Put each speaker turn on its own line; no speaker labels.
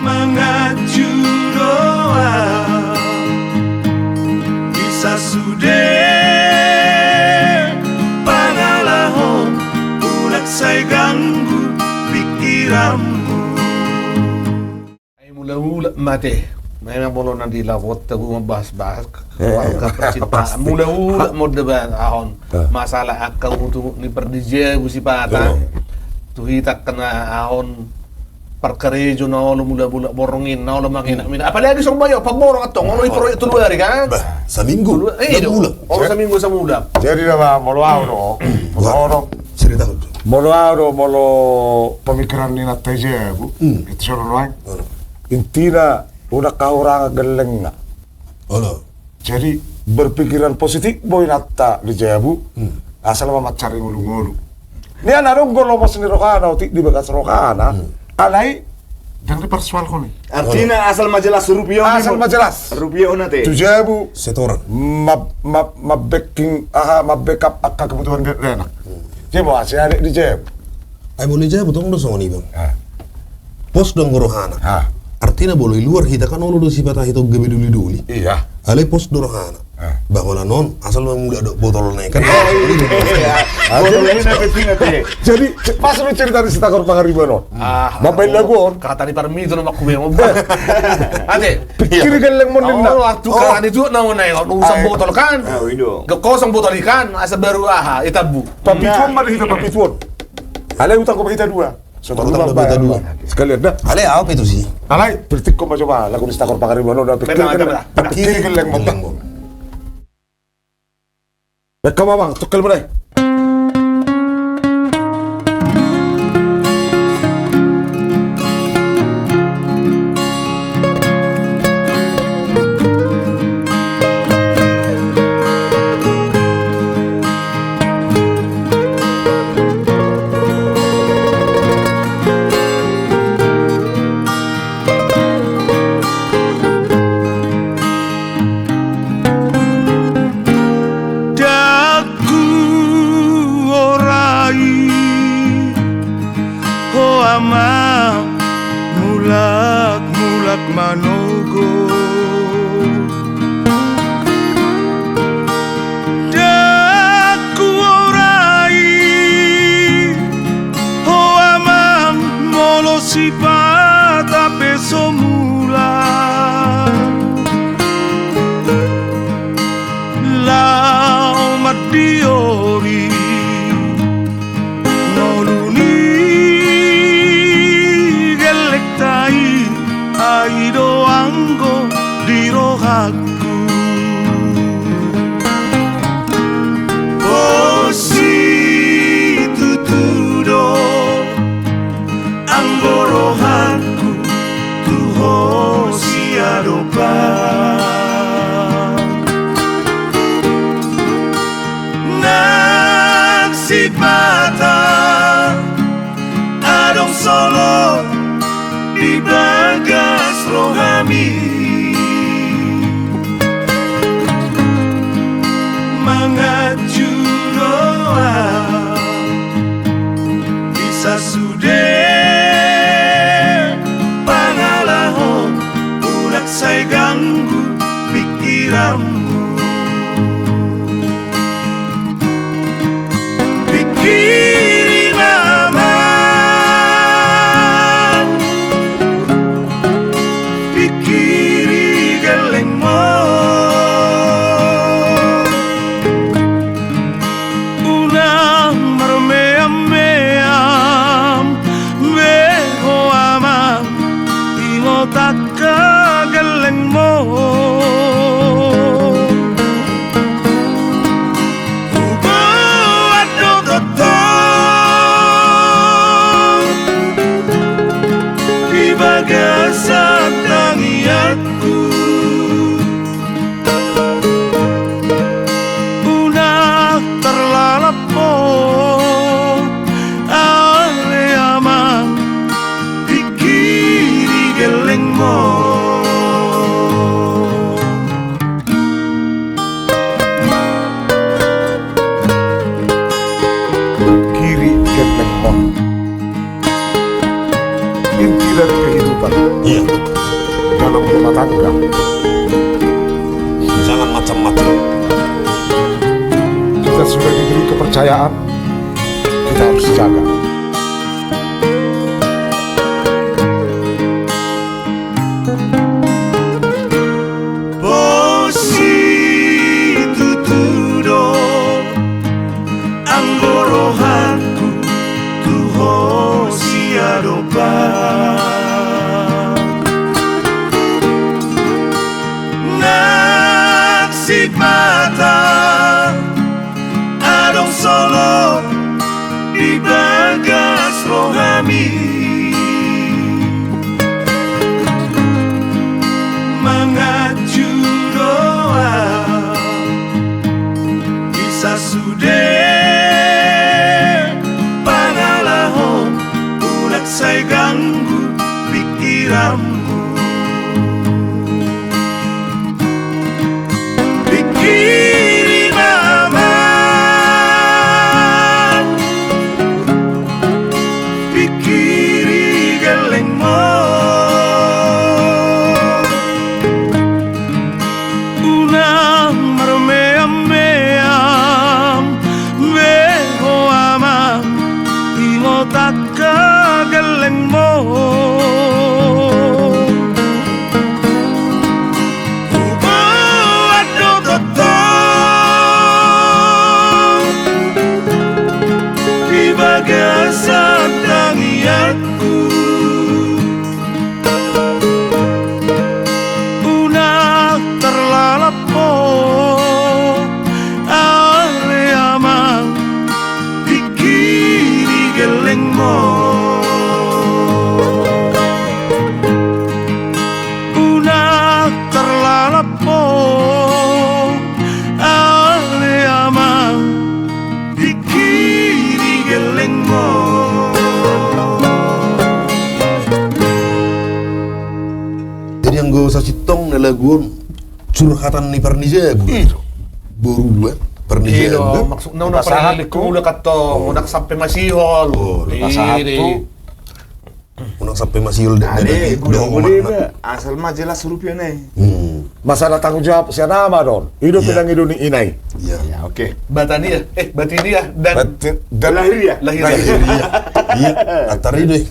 mengaju doa bisa sudah pangalahon unak saya ganggu pikiranmu.
Ay mula-mula mati. Memang bolo nanti lawat tahu membahas-bahas keluarga percintaan. Mula-mula mau debat ahon masalah akal untuk ni perdija gusi pata. Tu hitak kena ahon perkerejo na lo mula-mula borongin na lo mangina. Apalagi song bayo pagborong atong lo ikro itu dua hari kan?
Sa minggu.
Oh sa minggu sa mula.
Jadi nama molo
Cerita.
molo pemikiran ni na teje bu. Itu sono intina udah kaurang geleng na. Jadi berpikiran positif boy natta di Jabu. Asal mama cari ngulu-ngulu. Ni anarong golo mas ni rokana uti di bagas rokana. Alai dan persoal koni.
Artinya asal majelas rupiah.
Asal majelas.
Rupiah nate.
Tu Jabu
Setoran.
backup akka kebutuhan renak. Jadi bawa si adik di Jabu.
Ay boleh jawab betul dong soal ini bang. Pos dong gorohana. Artinya boleh luar kita kan orang udah sifat itu gede dulu.
Iya.
Ale pos dorohana. Bahwa non asal memang udah botol naik kan.
Jadi pas lu cerita di Sitakor Pangaribuan. Bapak lagu on.
Kata di parmito nama aku memang. Ade.
Pikir geleng mon
Oh, waktu kan itu naon naik usang botol kan. Kosong botol ikan asa baru itabu.
Papituan mari kita papituan. Ale utang ko kita dua.
Utang kita dua.
Sekalian dah.
Ale apa itu sih?
Alay, berarti ko coba lagu di Sitakor Pangaribuan udah pikir geleng mon. Bekam abang, tukal berai.
Mulak manogo daku orai ho amang molo sipata peso mula lao madiori Aido anggo di rohaku Osi tutudo anggo rohaku Tuho si adopa Nagsipata adong solo di bagas rohami mengaju doa bisa sudah pangalahon unak saya ganggu pikiranmu pikirin mama
Inti dari kehidupan.
Iya.
dalam rumah tangga.
Jangan macam-macam.
Kita sudah diberi kepercayaan, kita harus jaga.
Positudo Anggorohanku Tuho siadopa Naksipata Adong solo Di bagas rohami Mengaju doa Bisa sudah Pangalahon Unak saya ganggu pikiranmu Pikiri mama Pikiri gelengmu Unang marmeam-meam Veho amam Ingotak kagaling mo Ubo ado totoo Di bagasan tangianku Unak terlalap mo Ale amang Pikiri geleng mo Unak terlalap mo Ale amang Pikiri geleng mo
Jadi yang gue usah citong adalah gue curhatan ni pernija gue. Boru pernija.
Iyo, maksudnya udah
Pasahan
pernah
ko.
udah katong, udah sampai masihol.
Pasahan
Iri.
ko.
Unak sampai masih udah
Ade,
udah
udah
ngomong
boleh
nak.
ba? Asal mah jelas rupiah nih.
Masalah tanggung jawab siapa nama don? Hidup
Iya.
dengan hidup ni inai.
Iya.
Ya oke.
Batania, batiniah dan
Dan
Lahir ya?
lahir.
Iya. Antar ini deh.